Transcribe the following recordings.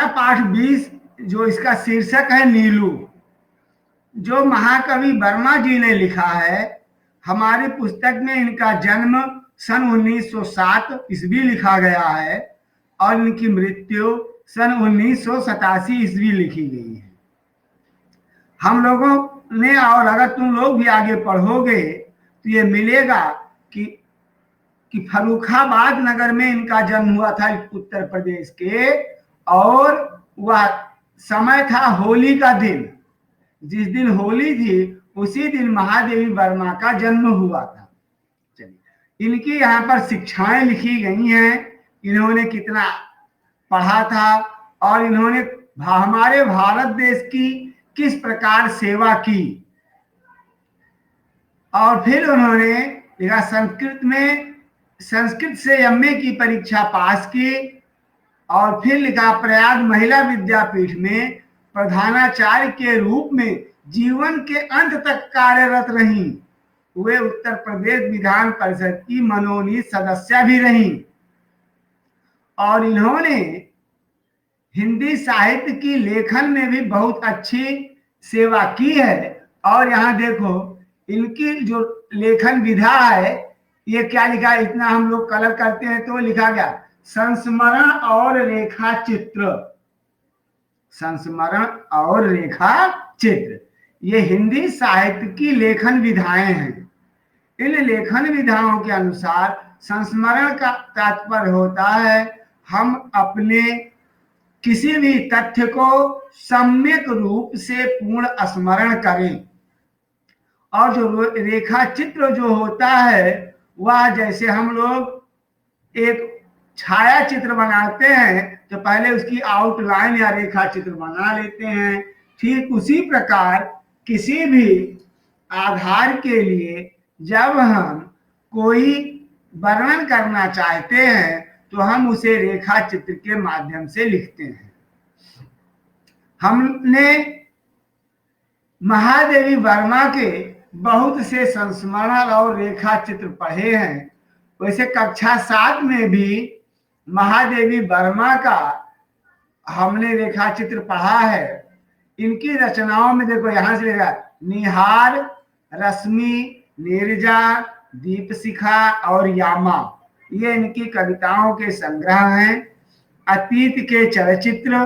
पाठ 20 जो इसका शीर्षक है नीलू, जो महाकवि वर्मा जी ने लिखा है। हमारी पुस्तक में इनका जन्म सन 1907 ईस्वी लिखा गया है और इनकी मृत्यु सन 1987 ईस्वी लिखी गई है। हम लोगों ने, और अगर तुम लोग भी आगे पढ़ोगे तो ये मिलेगा कि फर्रुखाबाद नगर में इनका जन्म हुआ था, उत्तर प्रदेश के, और वह समय था होली का दिन। जिस दिन होली थी उसी दिन महादेवी वर्मा का जन्म हुआ था। चलिए, इनकी यहाँ पर शिक्षाएं लिखी गई हैं, इन्होंने कितना पढ़ा था और इन्होंने हमारे भारत देश की किस प्रकार सेवा की। और फिर उन्होंने लिखा संस्कृत से एमए की परीक्षा पास की और फिर लिखा प्रयाग महिला विद्यापीठ में प्रधानाचार्य के रूप में जीवन के अंत तक कार्यरत रहीं। वे उत्तर प्रदेश विधान परिषद की मनोनीत सदस्य भी रहीं और इन्होंने हिंदी साहित्य की लेखन में भी बहुत अच्छी सेवा की है। और यहाँ देखो इनकी जो लेखन विधा है, ये क्या लिखा है, इतना हम लोग कलर करते हैं तो लिखा गया संस्मरण और रेखा चित्र। संस्मरण और रेखा चित्र ये हिंदी साहित्य की लेखन विधाएं हैं। इन लेखन विधाओं के अनुसार संस्मरण का तात्पर्य होता है हम अपने किसी भी तथ्य को सम्यक रूप से पूर्ण स्मरण करें। और जो रेखा चित्र जो होता है वह जैसे हम लोग एक छाया चित्र बनाते हैं तो पहले उसकी आउटलाइन या रेखा चित्र बना लेते हैं, ठीक उसी प्रकार किसी भी आधार के लिए जब हम कोई वर्णन करना चाहते हैं तो हम उसे रेखा चित्र के माध्यम से लिखते हैं। हमने महादेवी वर्मा के बहुत से संस्मरण और रेखा चित्र पढ़े हैं। वैसे कक्षा 7 में भी महादेवी वर्मा का हमने रेखा चित्र पढ़ा है। इनकी रचनाओं में देखो यहां से लेगा निहार, रश्मि, नीरजा, दीपशिखा और यामा, ये इनकी कविताओं के संग्रह हैं। अतीत के चलचित्र,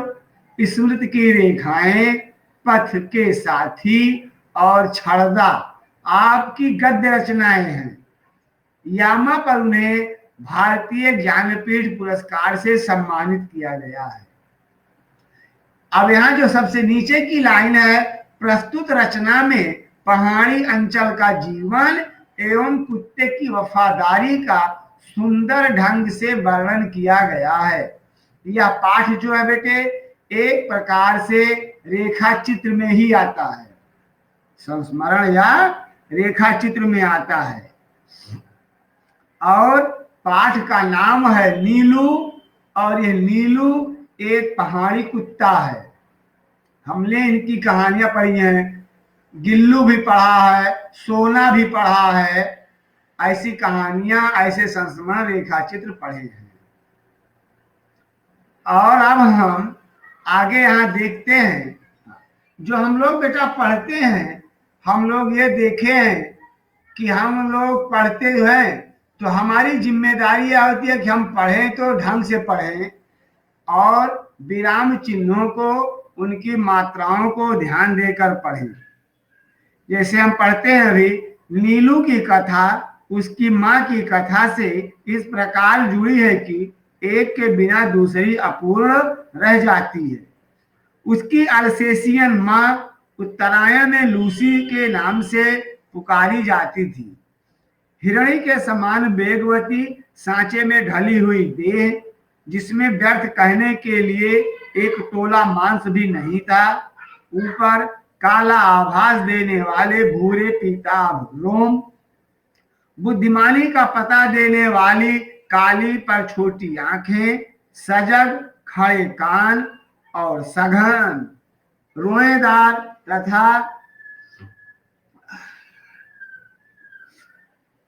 स्मृति की रेखाएं, पथ के साथी और छड़दा आपकी गद्य रचनाएं हैं। यामा पर उन्हें भारतीय ज्ञानपीठ पुरस्कार से सम्मानित किया गया है। अब यहाँ जो सबसे नीचे की लाइन है, प्रस्तुत रचना में पहाड़ी अंचल का जीवन एवं कुत्ते की वफादारी का सुंदर ढंग से वर्णन किया गया है। यह पाठ जो है बेटे एक प्रकार से रेखा चित्र में ही आता है, संस्मरण या रेखा चित्र में आता है। और पाठ का नाम है नीलू, और ये नीलू एक पहाड़ी कुत्ता है। हमने इनकी कहानियां पढ़ी हैं, गिल्लू भी पढ़ा है, सोना भी पढ़ा है, ऐसी कहानियां, ऐसे संस्मरण रेखा चित्र पढ़े हैं। और अब हम आगे यहाँ देखते हैं, जो हम लोग बेटा पढ़ते हैं, हम लोग ये देखे हैं कि हम लोग पढ़ते हैं तो हमारी जिम्मेदारी यह होती है कि हम पढ़ें तो ढंग से पढ़ें और विराम चिन्हों को, उनकी मात्राओं को ध्यान देकर पढ़ें। जैसे हम पढ़ते हैं अभी, नीलू की कथा उसकी माँ की कथा से इस प्रकार जुड़ी है कि एक के बिना दूसरी अपूर्ण रह जाती है। उसकी अल्सेशियन माँ उत्तरायण में लूसी के नाम से पुकारी जाती थी। हिरणी के समान वेगवती, सांचे में ढली हुई देह, जिसमें व्यर्थ कहने के लिए एक तोला मांस भी नहीं था, ऊपर काला आभास देने वाले भूरे पीताभ रोम, बुद्धिमानी का पता देने वाली काली पर छोटी आंखें, सजग खड़े कान और सघन रोएदार तथा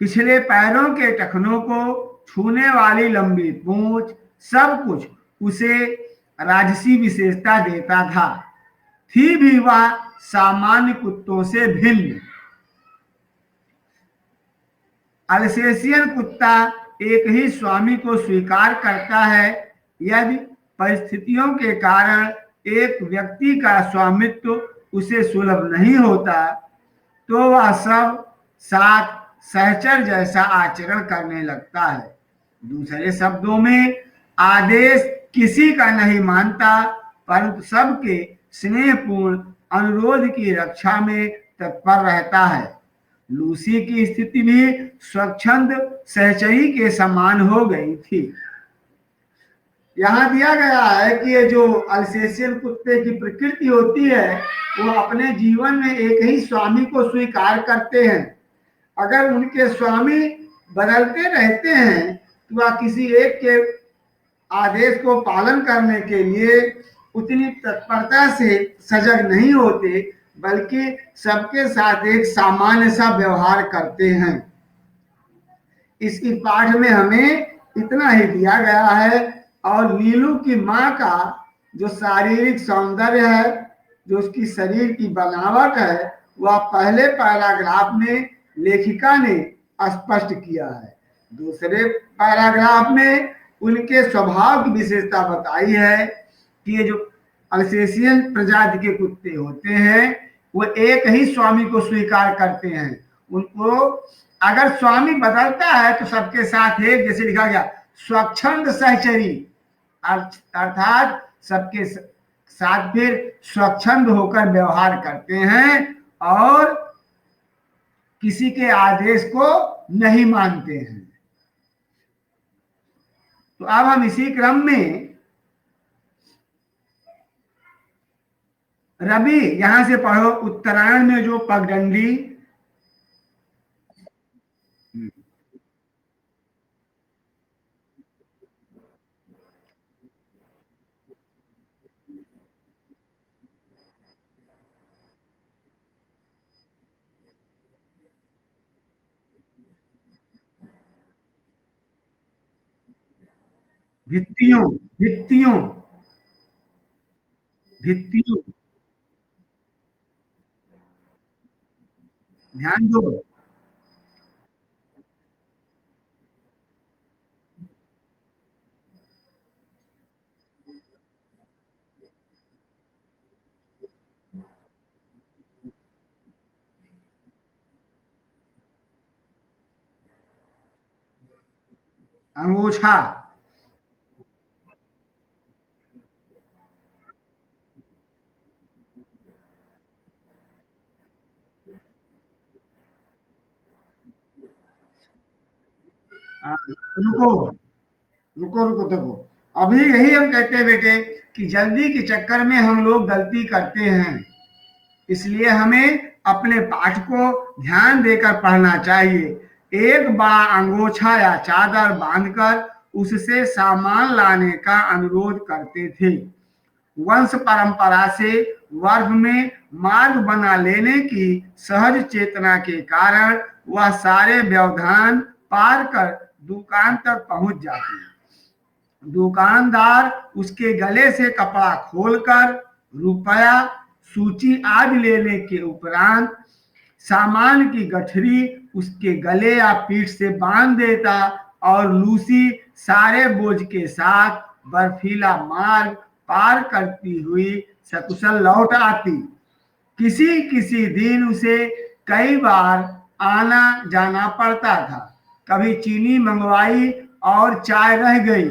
पिछले पैरों के टखनों को छूने वाली लंबी पूंछ, सब कुछ उसे राजसी विशेषता देता था, थी भी वह सामान्य कुत्तों से भिन्न। अल्सेशियन कुत्ता एक ही स्वामी को स्वीकार करता है। यदि परिस्थितियों के कारण एक व्यक्ति का स्वामित्व उसे सुलभ नहीं होता तो वह सब साथ सहचर जैसा आचरण करने लगता है। दूसरे शब्दों में, आदेश किसी का नहीं मानता, परंतु सबके स्नेहपूर्ण अनुरोध की रक्षा में तत्पर रहता है। लूसी की स्थिति भी स्वच्छंद सहचरी के समान हो गई थी। यहां दिया गया है कि ये जो अल्सेशियन कुत्ते की प्रकृति होती है वो अपने जीवन में एक ही स्वामी को स्वीकार करते हैं। अगर उनके स्वामी बदलते रहते हैं तो वह किसी एक के आदेश को पालन करने के लिए उतनी तत्परता से सजग नहीं होते, बल्कि सबके साथ एक सामान्य सा व्यवहार करते हैं। इसकी पाठ में हमें इतना ही दिया गया है। और नीलू की माँ का जो शारीरिक सौंदर्य है, जो उसकी शरीर की बनावट है, वह पहले पैराग्राफ में लेखिका ने स्पष्ट किया है। दूसरे पैराग्राफ में उनके स्वभाव की विशेषता बताई है कि ये जो अल्सेशियन प्रजाति के कुत्ते होते हैं वो एक ही स्वामी को स्वीकार करते हैं। उनको अगर स्वामी बदलता है तो सबके साथ एक, जैसे लिखा गया, स्वच्छंद सहचरी, अर्थात सबके साथ फिर स्वच्छंद होकर व्यवहार करते हैं और किसी के आदेश को नहीं मानते हैं। तो अब हम इसी क्रम में रवि यहां से पढ़ो, उत्तरायण में जो पगडंडी। भित्तियों भित्तियों भित्तियों ध्यान दो। अंगोछा। रुको रुको रुको देखो, अभी यही हम कहते हैं बेटे कि जल्दी के चक्कर में हम लोग गलती करते हैं। इसलिए हमें अपने पाठ को ध्यान देकर पढ़ना चाहिए। एक बड़ा अंगोछा या चादर बांधकर उससे सामान लाने का अनुरोध करते थे। वंश परंपरा से वर्ग में मार्ग बना लेने की सहज चेतना के कारण वह सारे व्यवधान पार कर दुकान तक पहुंच जाती। दुकानदार उसके गले से कपड़ा खोलकर रुपया, सूची आदि लेने के उपरांत सामान की गठरी उसके गले या पीठ से बांध देता और लूसी सारे बोझ के साथ बर्फीला मार्ग पार करती हुई सकुशल लौट आती। किसी किसी दिन उसे कई बार आना जाना पड़ता था। कभी चीनी मंगवाई और चाय रह गई,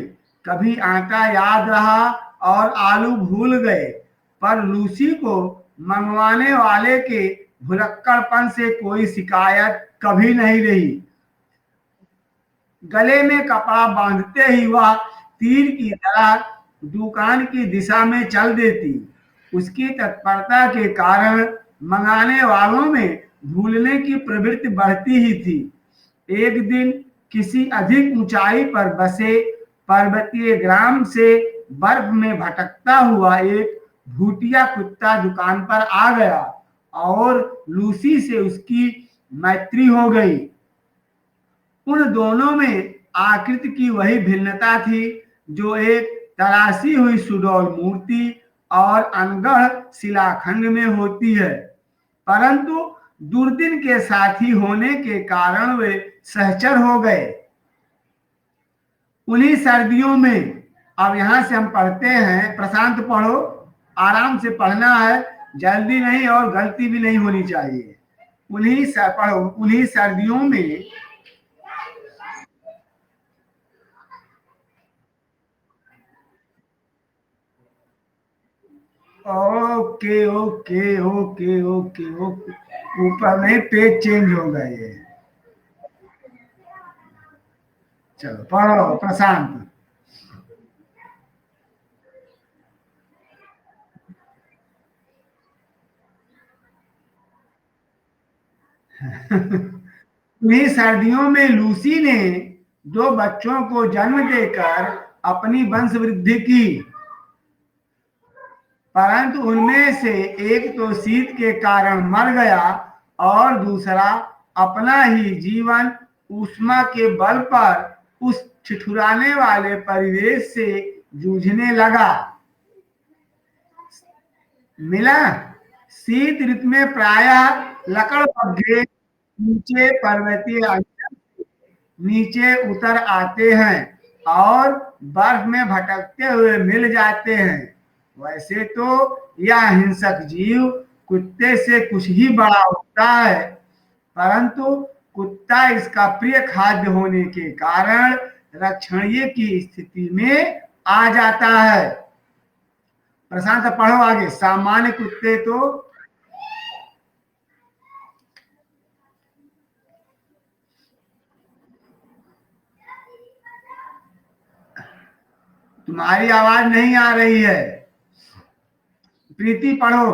कभी आटा याद रहा और आलू भूल गए, पर लूसी को मंगवाने वाले के भुलक्कड़पन से कोई शिकायत कभी नहीं रही। गले में कपड़ा बांधते ही वह तीर की तरह दुकान की दिशा में चल देती। उसकी तत्परता के कारण मंगाने वालों में भूलने की प्रवृत्ति बढ़ती ही थी। एक दिन किसी अधिक ऊंचाई पर बसे पर्वतीय ग्राम से बर्फ में भटकता हुआ एक भूतिया कुत्ता दुकान पर आ गया और लूसी से उसकी मैत्री हो गई। उन दोनों में आकृति की वही भिन्नता थी जो एक तराशी हुई सुडौल मूर्ति और अनगढ़ शिलाखंड में होती है, परंतु दुर्दिन के साथी होने के कारण वे सहचर हो गए। उन्हीं सर्दियों में, अब यहां से हम पढ़ते हैं, प्रशांत पढ़ो, आराम से पढ़ना है, जल्दी नहीं और गलती भी नहीं होनी चाहिए। पढ़ो, उन्हीं सर्दियों में okay okay okay okay okay, ऊपर नहीं, पेज चेंज हो गए ये। चलो पढ़ो प्रशांत। उन्हीं सर्दियों में लूसी ने 2 बच्चों को जन्म देकर अपनी वंश वृद्धि की, परंतु उनमें से एक तो शीत के कारण मर गया और दूसरा अपना ही जीवन ऊष्मा के बल पर उस ठिठुराने वाले परिवेश से जूझने लगा। मिला, शीत ऋतु में प्रायः लकड़ पौधे नीचे पर्वतीय अंचल नीचे उतर आते हैं और बर्फ में भटकते हुए मिल जाते हैं। वैसे तो यह हिंसक जीव कुत्ते से कुछ ही बड़ा होता है, परंतु कुत्ता इसका प्रिय खाद्य होने के कारण रक्षणीय की स्थिति में आ जाता है। प्रशांत पढ़ो आगे। सामान्य कुत्ते तो तुम्हारी आवाज नहीं आ रही है। प्रीति पढ़ो।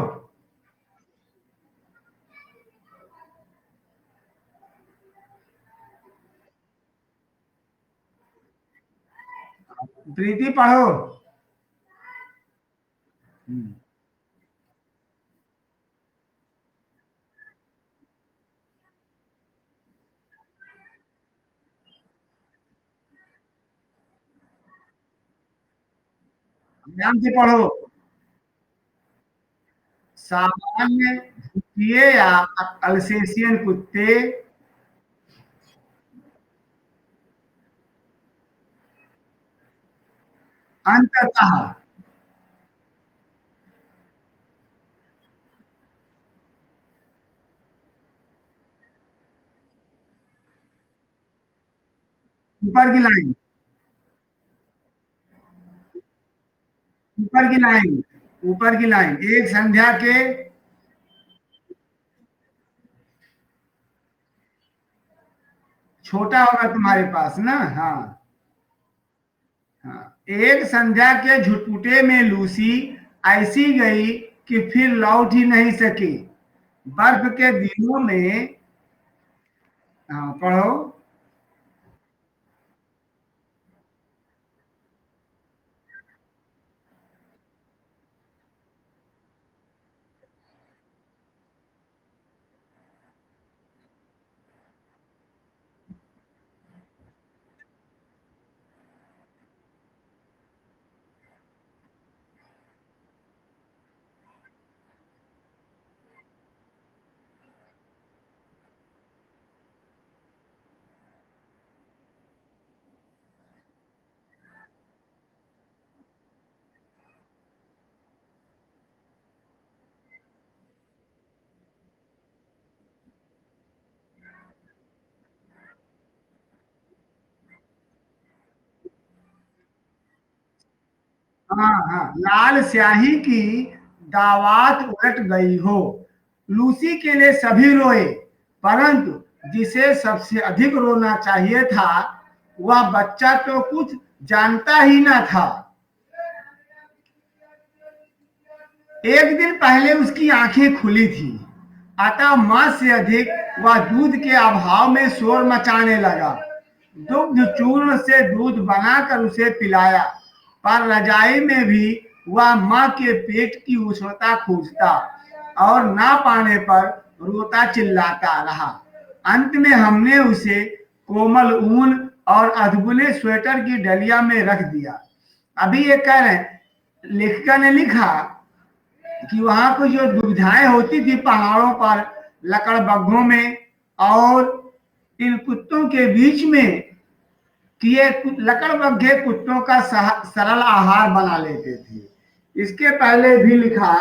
प्रीति पढ़ो। ध्यान से पढ़ो। सामान्य भूतिये या अल्सेशियन कुत्ते अंततः ऊपर की लाइन, ऊपर की लाइन, ऊपर की लाइन, एक संध्या के छोटा होगा तुम्हारे पास ना। हाँ हाँ, एक संध्या के झुटपुटे में लूसी ऐसी गई कि फिर लौट ही नहीं सकी। बर्फ के दिनों में, हाँ पढ़ो। हाँ हाँ, लाल स्याही की दावात उलट गई हो। लूसी के लिए सभी रोए, परंतु जिसे सबसे अधिक रोना चाहिए था वह बच्चा तो कुछ जानता ही ना था। एक दिन पहले उसकी आंखें खुली थी, अतः मां से अधिक वह दूध के अभाव में शोर मचाने लगा। दुग्ध चूर्ण से दूध बनाकर उसे पिलाया, पर रजाई में भी वह मां के पेट की उष्णता खोजता और ना पाने पर रोता चिल्लाता रहा। अंत में हमने उसे कोमल ऊन और अधबुने स्वेटर की डलिया में रख दिया। अभी ये कह रहे हैं, लेखिका ने लिखा कि वहां को जो दुविधाएं होती थी पहाड़ों पर लकड़बग्घों में और इन कुत्तों के बीच में, कि ये लकड़बग्घे कुत्तों का सरल आहार बना लेते थे। इसके पहले भी लिखा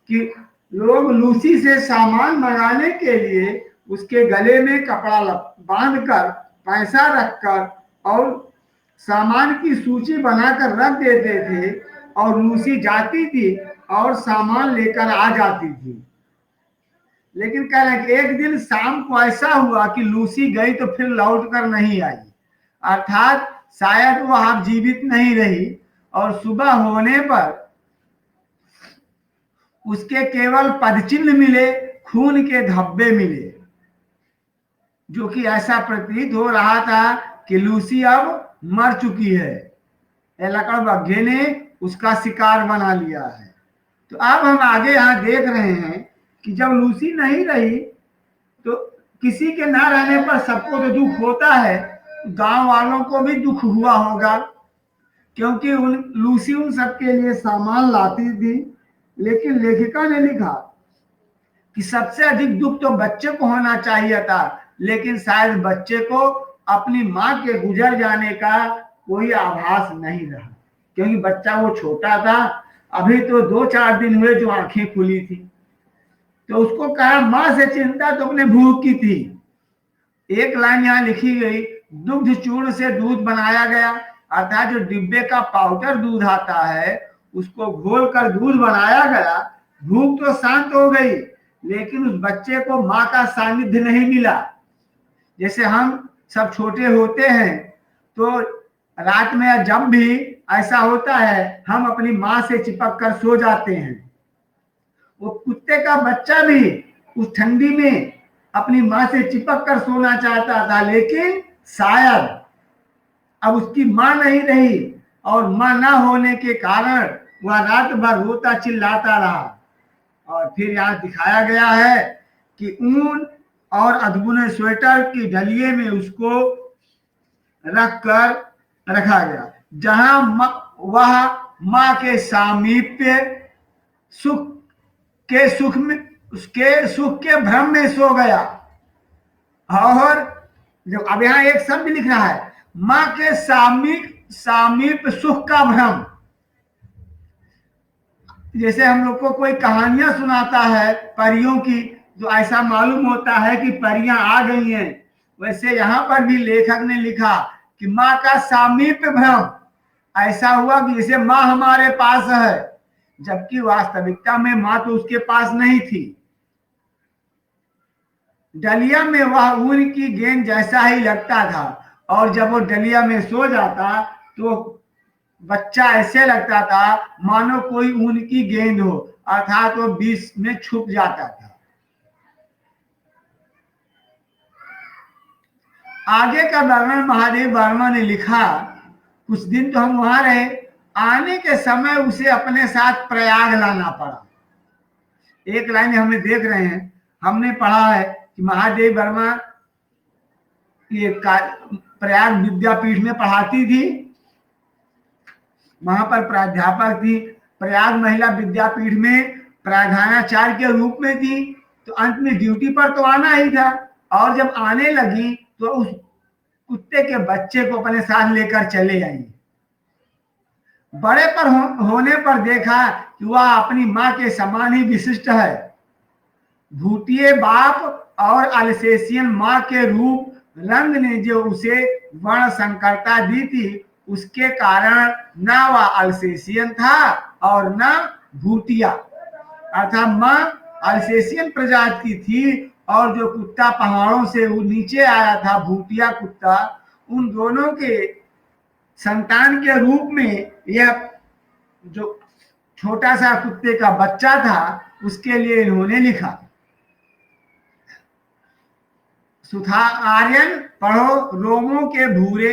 कि लोग लूसी से सामान मंगाने के लिए उसके गले में कपड़ा बांधकर पैसा रखकर और सामान की सूची बनाकर रख देते थे और लूसी जाती थी और सामान लेकर आ जाती थी। लेकिन कह रहे हैं कि एक दिन शाम को ऐसा हुआ कि लूसी गई तो फिर लौट कर नहीं आई, अर्थात शायद वो अब जीवित नहीं रही, और सुबह होने पर उसके केवल पदचिन्ह मिले, खून के धब्बे मिले, जो कि ऐसा प्रतीत हो रहा था कि लूसी अब मर चुकी है, लकड़बग्घे ने उसका शिकार बना लिया है। तो अब हम आगे यहां देख रहे हैं कि जब लूसी नहीं रही तो किसी के ना रहने पर सबको तो दुख होता है, गांव वालों को भी दुख हुआ होगा, क्योंकि लूसी उन सबके लिए सामान लाती थी। लेकिन लेखिका ने लिखा कि सबसे अधिक दुख तो बच्चे को होना चाहिए था, लेकिन शायद बच्चे को अपनी मां के गुजर जाने का कोई आभास नहीं रहा, क्योंकि बच्चा वो छोटा था, अभी तो 2-4 दिन हुए जो आंखें खुली थी। तो उसको कहा मां से चिंता तो अपने भूख की थी। एक लाइन यहां लिखी गई, दुग्ध चूर्ण से दूध बनाया गया, अर्थात जो डिब्बे का पाउडर दूध आता है उसको घोल कर दूध बनाया गया। भूख तो शांत हो गई, लेकिन उस बच्चे को मां का सानिध्य नहीं मिला। जैसे हम सब छोटे होते हैं तो रात में जब भी ऐसा होता है हम अपनी मां से चिपक कर सो जाते हैं। वो कुत्ते का बच्चा भी उस ठंडी में अपनी मां से चिपक कर सोना चाहता था, लेकिन शायद अब उसकी मां नहीं रही और मां ना होने के कारण वह रात भर रोता चिल्लाता रहा। और फिर यहाँ दिखाया गया है कि ऊन और अधबुने स्वेटर की डलिए में उसको रख कर रखा गया, जहां वह मां के सामीप्य सुख के सुख में उसके सुख के भ्रम में सो गया। और जो अब यहां एक शब्द लिख रहा है, मां के सामीप सुख का भ्रम। जैसे हम लोग को कोई कहानियां सुनाता है परियों की, जो ऐसा मालूम होता है कि परियां आ गई हैं, वैसे यहां पर भी लेखक ने लिखा कि मां का सामीप्य भ्रम। ऐसा हुआ कि जैसे मां हमारे पास है, जबकि वास्तविकता में मां तो उसके पास नहीं थी। डलिया में वह ऊन की गेंद जैसा ही लगता था, और जब वो डलिया में सो जाता तो बच्चा ऐसे लगता था मानो कोई ऊन की गेंद हो, अर्थात वो बीच में छुप जाता था। आगे का वर्णन महादेव वर्मा ने लिखा, कुछ दिन तो हम वहां रहे, आने के समय उसे अपने साथ प्रयाग लाना पड़ा। एक लाइन हमें देख रहे हैं, हमने पढ़ा है कि महादेव वर्मा ये प्रयाग विद्यापीठ में पढ़ाती थी, वहां पर प्राध्यापक थी। प्रयाग महिला विद्यापीठ में प्रधानाचार्य के रूप में थी, तो अंत में ड्यूटी पर तो आना ही था। और जब आने लगी तो उस कुत्ते के बच्चे को अपने साथ लेकर चले आई। बड़े पर होने पर देखा कि वह अपनी मां के समान ही विशिष्ट है। भूतिए बाप और अल्सेशियन मां के रूप रंग ने जो उसे वर्ण संकरता दी थी, उसके कारण ना वह अल्सेशियन था और ना भूतिया, अर्थात मां अल्सेशियन प्रजाति की थी और जो कुत्ता पहाड़ों से नीचे आया था भूतिया कुत्ता, उन दोनों के संतान के रूप में यह जो छोटा सा कुत्ते का बच्चा था उसके लिए इन्होंने लिखा। सुधा आर्यन पढ़ो, रोमों के भूरे,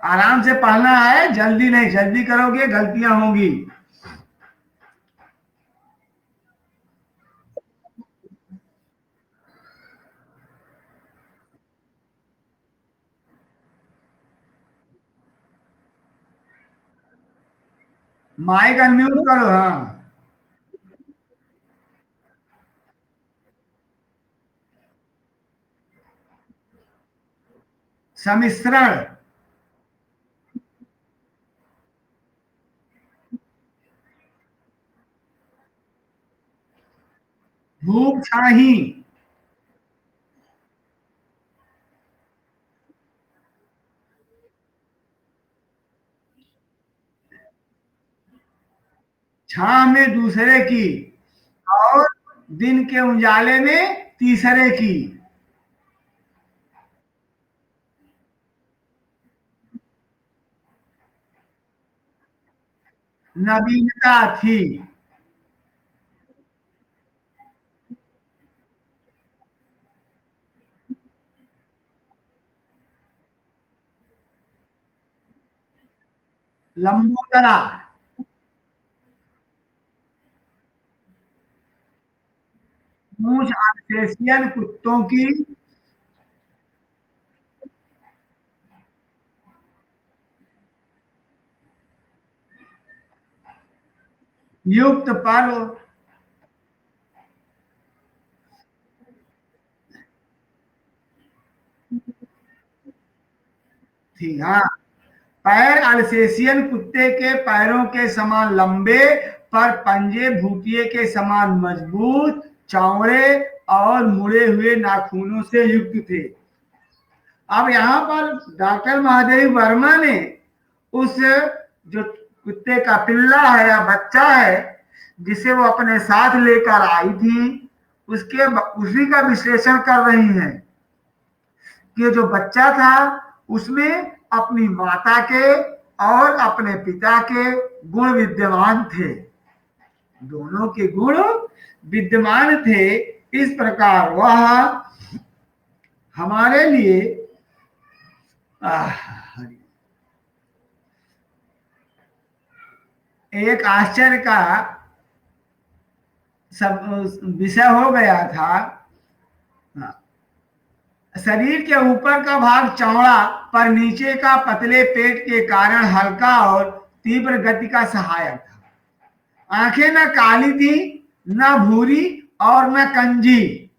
आराम से पढ़ना है, जल्दी नहीं, जल्दी करोगे गलतियां होंगी। माइक अनम्यूट करो। हाँ, सम्मिश्रण। धूप छाही। छाह में दूसरे की, और दिन के उजाले में तीसरे की। नवीनता थी। लंबोदरा। मूछ अल्सेशियन कुत्तों की। युक्त पर्व थी। हाँ, पैर अल्सेशियन कुत्ते के पैरों के समान लंबे, पर पंजे भूतिए के समान मजबूत, चौड़े और मुड़े हुए नाखूनों से युक्त थे। अब यहाँ पर डॉक्टर महादेव वर्मा ने उस जो कुत्ते का पिल्ला है या बच्चा है, जिसे वो अपने साथ लेकर आई थी, उसके उसी का विश्लेषण कर रही हैं कि जो बच्चा था उसमें अपनी माता के और अपने पिता के गुण विद्यमान थे। दोनों के गुण विद्यमान थे। इस प्रकार वह हमारे लिए एक आश्चर्य का सब विषय हो गया था। शरीर के ऊपर का भाग चौड़ा, पर नीचे का पतले पेट के कारण हल्का और तीव्र गति का सहायक था। आंखें न काली थी, न भूरी और न कंजी।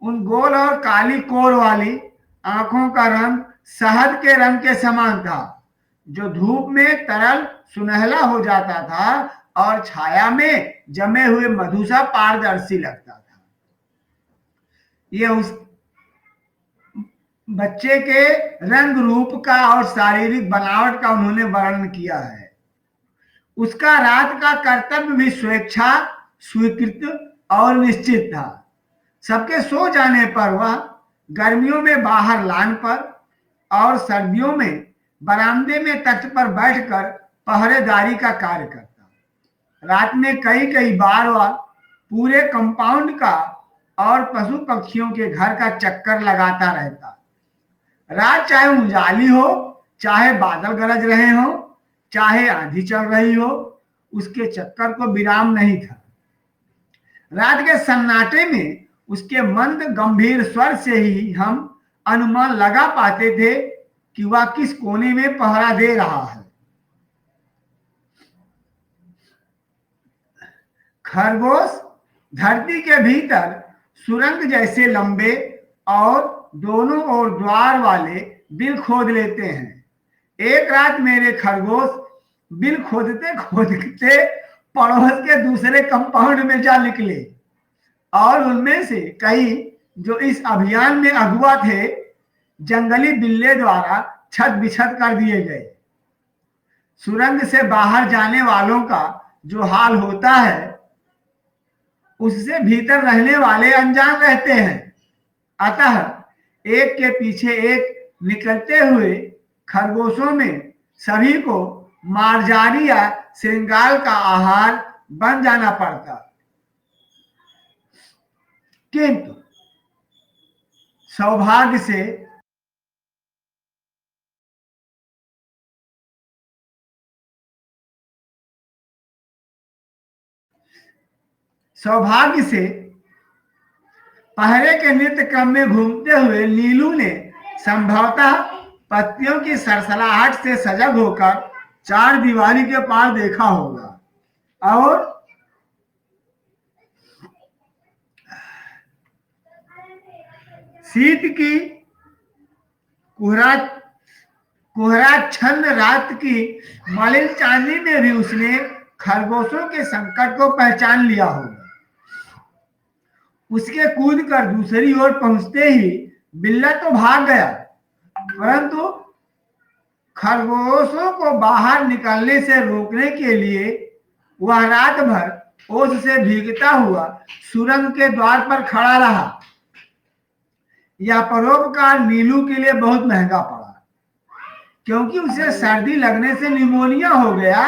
उन गोल और काली कोर वाली आंखों का रंग शहद के रंग के समान था, जो धूप में तरल सुनहला हो जाता था और छाया में जमे हुए मधु सा पारदर्शी लगता था। यह उस बच्चे के रंग रूप का और शारीरिक बनावट का उन्होंने वर्णन किया है। उसका रात का कर्तव्य भी स्वेच्छा, स्वीकृत और निश्चित था। सबके सो जाने पर वह गर्मियों में बाहर लान पर और सर्दियों में बरामदे में तख्त पर बैठकर पहरेदारी का कार्य करता। रात में कई कई बार वह पूरे कंपाउंड का और पशु पक्षियों के घर का चक्कर लगाता रहता। रात चाहे उजाली हो, चाहे बादल गरज रहे हो, चाहे आंधी चल रही हो, उसके चक्कर को विराम नहीं था। रात के सन्नाटे में उसके मंद गंभीर स्वर से ही हम अनुमान लगा पाते थे कि वह किस कोने में पहरा दे रहा है। खरगोश धरती के भीतर सुरंग जैसे लंबे और दोनों ओर द्वार वाले बिल खोद लेते हैं। एक रात मेरे खरगोश बिल खोदते खोदते पड़ोस के दूसरे कंपाउंड में जा निकले, और उनमें से कई जो इस अभियान में अगुआ थे, जंगली बिल्ले द्वारा छत बिछत कर दिए गए। सुरंग से बाहर जाने वालों का जो हाल होता है, उससे भीतर रहने वाले अनजान रहते हैं। अतः एक के पीछे एक निकलते हुए खरगोशों में सभी को मारजारी या श्रृंगार का आहार बन जाना पड़ता। किंतु सौभाग्य से सौभाग्य से पहरे के नित्य क्रम में घूमते हुए नीलू ने संभवतः पत्तियों की सरसराहट से सजग होकर चार दीवारी के पार देखा होगा। और शीत की कोहरा कोहराच्छन्न रात की मलिन चांदनी में भी उसने खरगोशों के संकट को पहचान लिया होगा। उसके कूद कर दूसरी ओर पहुंचते ही बिल्ला तो भाग गया, परंतु खरगोशों को बाहर निकलने से रोकने के लिए वह रात भर ओस से भीगता हुआ सुरंग के द्वार पर खड़ा रहा। यह परोपकार नीलू के लिए बहुत महंगा पड़ा, क्योंकि उसे सर्दी लगने से निमोनिया हो गया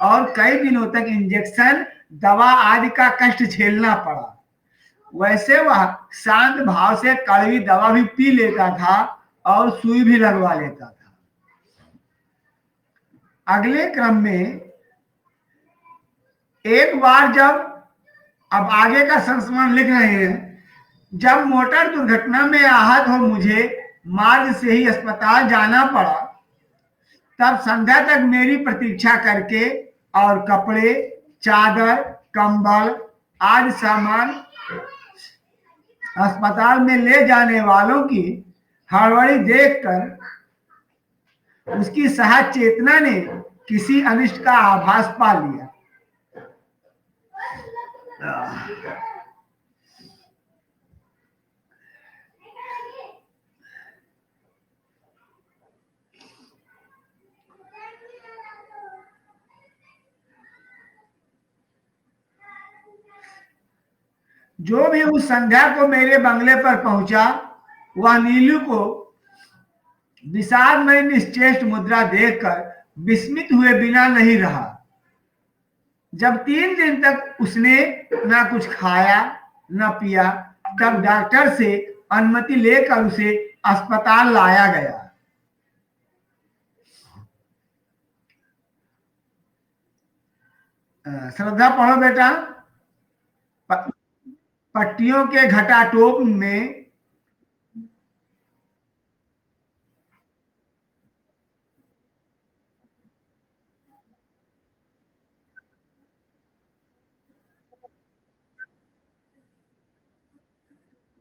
और कई दिनों तक इंजेक्शन, दवा आदि का कष्ट झेलना पड़ा। वैसे वह शांत भाव से कड़वी दवा भी पी लेता था और सुई भी लगवा लेता था। अगले क्रम में एक बार जब, अब आगे का संस्मरण लिख रहे हैं, जब मोटर दुर्घटना में आहत हो मुझे मार्ग से ही अस्पताल जाना पड़ा, तब संध्या तक मेरी प्रतीक्षा करके और कपड़े, चादर, कंबल आदि सामान अस्पताल में ले जाने वालों की हड़बड़ी देखकर उसकी सहज चेतना ने किसी अनिष्ट का आभास पा लिया। जो भी उस संध्या को मेरे बंगले पर पहुंचा, वह नीलू को विषादमय निश्चेष्ट मुद्रा देखकर विस्मित हुए बिना नहीं रहा। जब 3 दिन तक उसने ना कुछ खाया न पिया, तब डॉक्टर से अनुमति लेकर उसे अस्पताल लाया गया। श्रद्धा पढ़ो बेटा। पट्टियों के घटाटोप में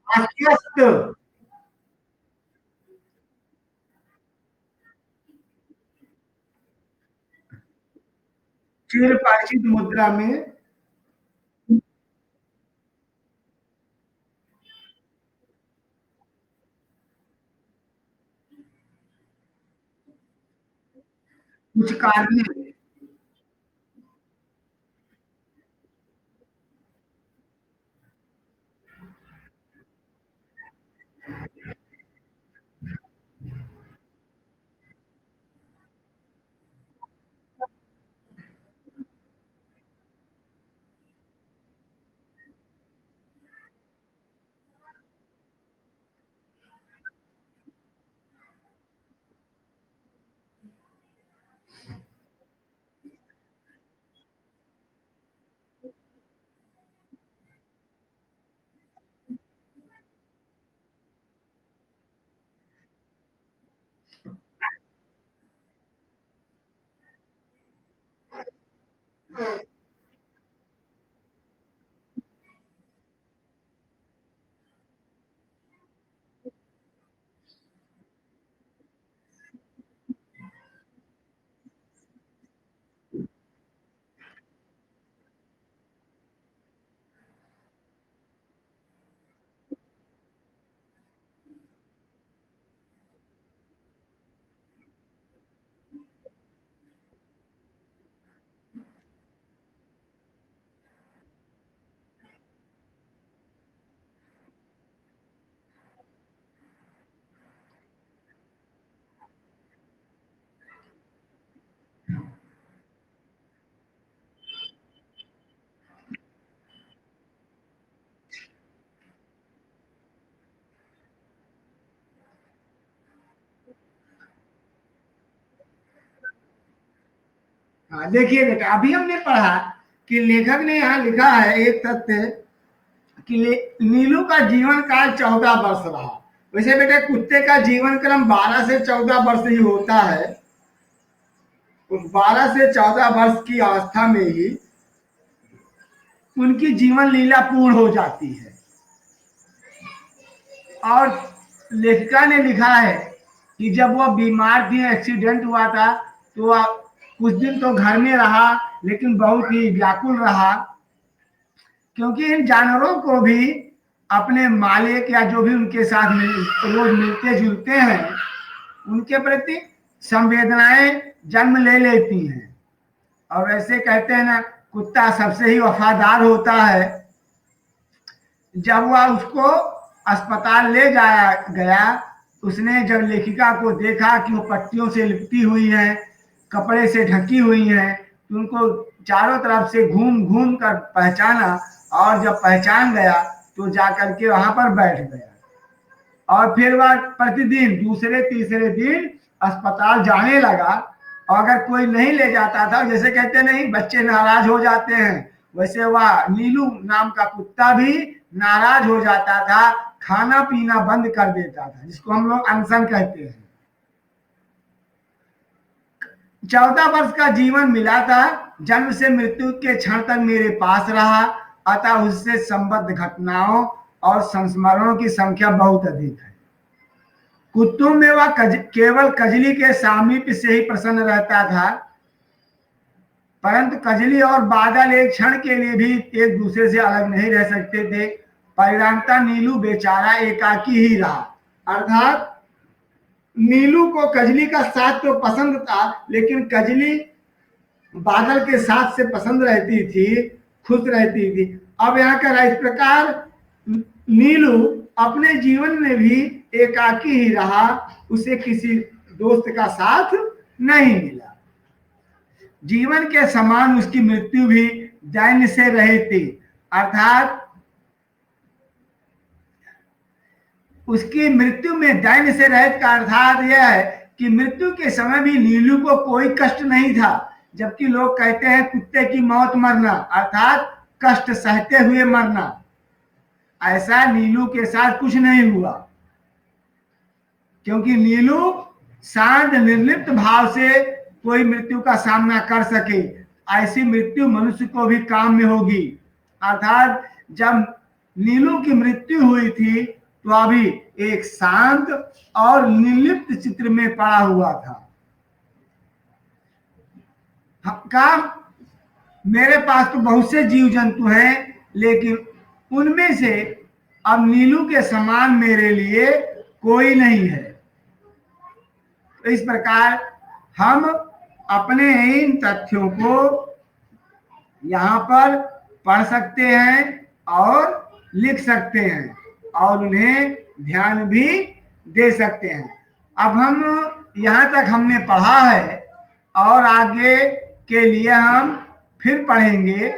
अस्वस्थ चिर परिचित मुद्रा में कुछ कार्य। हाँ, देखिए बेटा, अभी हमने पढ़ा कि लेखक ने यहाँ लिखा है एक तथ्य कि नीलू का जीवन काल 14 वर्ष रहा। वैसे बेटा कुत्ते का जीवन क्रम 12 से 14 वर्ष ही होता है। 12 से 14 वर्ष की अवस्था में ही उनकी जीवन लीला पूर्ण हो जाती है। और लेखिका ने लिखा है कि जब वह बीमार थी, एक्सीडेंट हुआ था, तो वह कुछ दिन तो घर में रहा, लेकिन बहुत ही व्याकुल रहा, क्योंकि इन जानवरों को भी अपने मालिक या जो भी उनके साथ रोज मिलते जुलते हैं, उनके प्रति संवेदनाएं जन्म ले लेती हैं। और ऐसे कहते हैं ना, कुत्ता सबसे ही वफादार होता है। जब वह उसको अस्पताल ले जाया गया, उसने जब लेखिका को देखा कि वो पट्टियों से लिपटी हुई है, कपड़े से ढकी हुई है, तो उनको चारों तरफ से घूम घूम कर पहचाना, और जब पहचान गया तो जाकर के वहां पर बैठ गया। और फिर वह प्रतिदिन दूसरे तीसरे दिन अस्पताल जाने लगा। और अगर कोई नहीं ले जाता था, जैसे कहते नहीं बच्चे नाराज हो जाते हैं, वैसे वह नीलू नाम का कुत्ता भी नाराज हो जाता था, खाना पीना बंद कर देता था, जिसको हम लोग अनशन कहते हैं। 14 वर्ष का जीवन मिला था, जन्म से मृत्यु के क्षण तक मेरे पास रहा, अतः उससे संबद्ध घटनाओं और संस्मरणों की संख्या बहुत अधिक है। कुत्तों में वह केवल कजली के सामीप्य से ही प्रसन्न रहता था, परंतु कजली और बादल एक क्षण के लिए भी एक दूसरे से अलग नहीं रह सकते थे। परिणामतः नीलू बेचारा एकाकी ही रहा। अर्थात नीलू को कजली का साथ तो पसंद था, लेकिन कजली बादल के साथ से पसंद रहती थी, खुश रहती थी। अब यहाँ का इस प्रकार नीलू अपने जीवन में भी एकाकी ही रहा, उसे किसी दोस्त का साथ नहीं मिला। जीवन के समान उसकी मृत्यु भी दैन्य से रही थी। अर्थात उसकी मृत्यु में दैन्य से रहित का अर्थात यह है कि मृत्यु के समय भी नीलू को कोई कष्ट नहीं था। जबकि लोग कहते हैं कुत्ते की मौत मरना, अर्थात कष्ट सहते हुए मरना, ऐसा नीलू के साथ कुछ नहीं हुआ, क्योंकि नीलू शांत निर्लिप्त भाव से कोई मृत्यु का सामना कर सके। ऐसी मृत्यु मनुष्य को भी काम में होगी। अर्थात जब नीलू की मृत्यु हुई थी, तो अभी एक शांत और निर्लिप्त चित्र में पड़ा हुआ था। मेरे पास तो बहुत से जीव जंतु हैं, लेकिन उनमें से अब नीलू के समान मेरे लिए कोई नहीं है। तो इस प्रकार हम अपने इन तथ्यों को यहाँ पर पढ़ सकते हैं और लिख सकते हैं, और उन्हें ध्यान भी दे सकते हैं। अब हम यहाँ तक हमने पढ़ा है, और आगे के लिए हम फिर पढ़ेंगे।